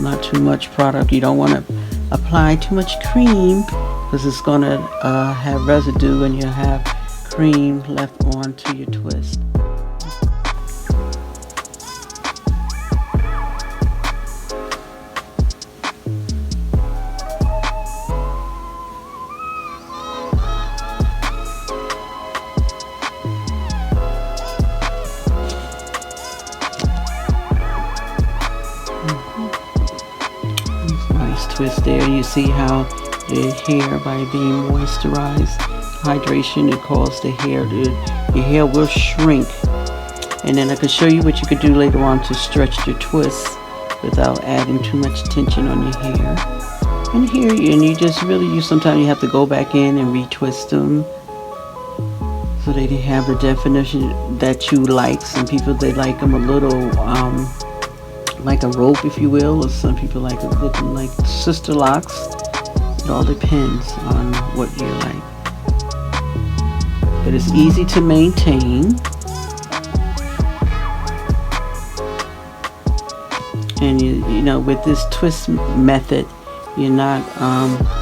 not too much product. You don't want to apply too much cream because it's going to have residue and you'll have cream left onto your twist. Twist there. You see how the hair, by being moisturized, hydration, it causes the hair your hair will shrink. And then I could show you what you could do later on to stretch your twists without adding too much tension on your hair. And here, and you just really, sometimes you have to go back in and retwist them so they have the definition that you like. Some people, they like them a little like a rope, if you will, or some people like it looking like sister locks. It all depends on what you like. But it's easy to maintain. And you know, with this twist method, you're not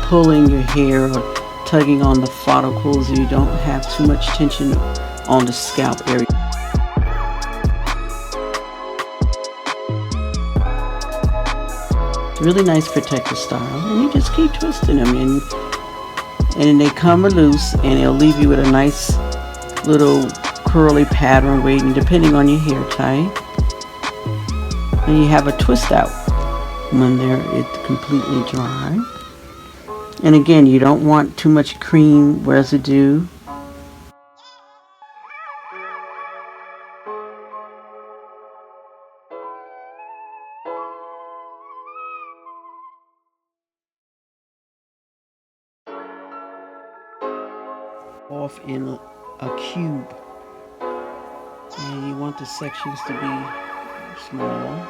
pulling your hair or tugging on the follicles. You don't have too much tension on the scalp area. Really nice protective style, and you just keep twisting them, and they come loose, and it'll leave you with a nice little curly pattern waiting, depending on your hair type. And you have a twist out when it's completely dry. And again, you don't want too much cream residue. Off in a cube, and you want the sections to be small,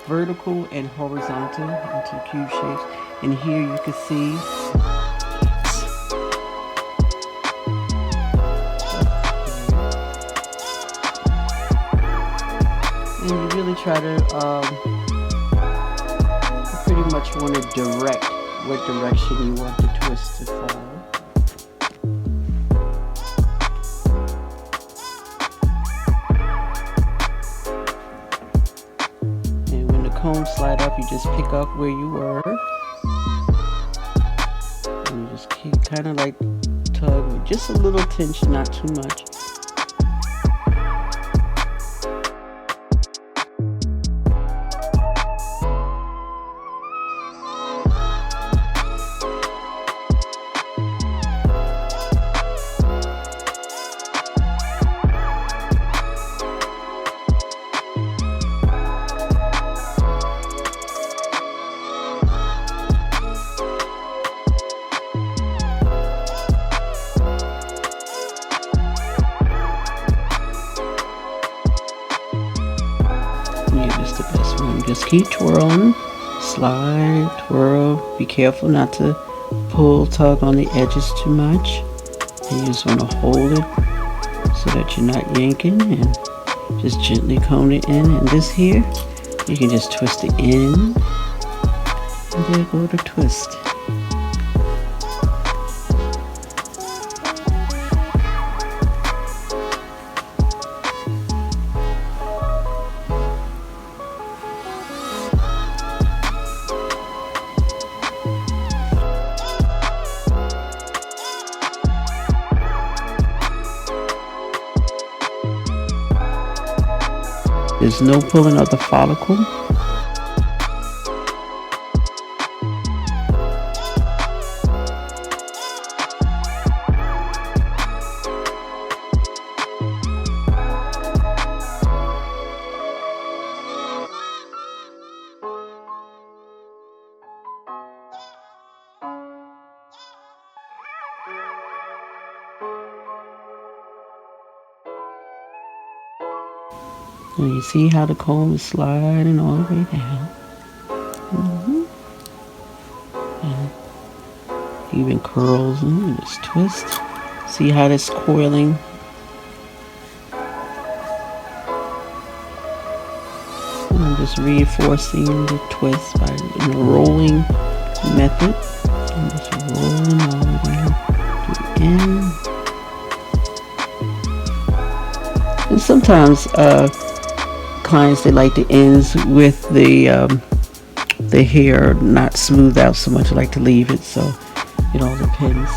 vertical and horizontal into cube shapes. And here you can see and you really try to pretty much want to direct what direction you want the twist to fall. Comb slide up, you just pick up where you were, and you just keep kind of like tug with just a little tension, not too much. The best one. Just keep twirling, slide, twirl. Be careful not to pull, tug on the edges too much. And you just want to hold it so that you're not yanking, and just gently comb it in. And this here, you can just twist it in, and there go the twist. There's no pulling of the follicle. And you see how the comb is sliding all the way down. And even curls and just twist. See how this coiling. And I'm just reinforcing the twist by the rolling method. I'm just rolling all the way down to the end. And sometimes clients, they like the ends with the hair not smooth out so much. I like to leave it, so it all depends.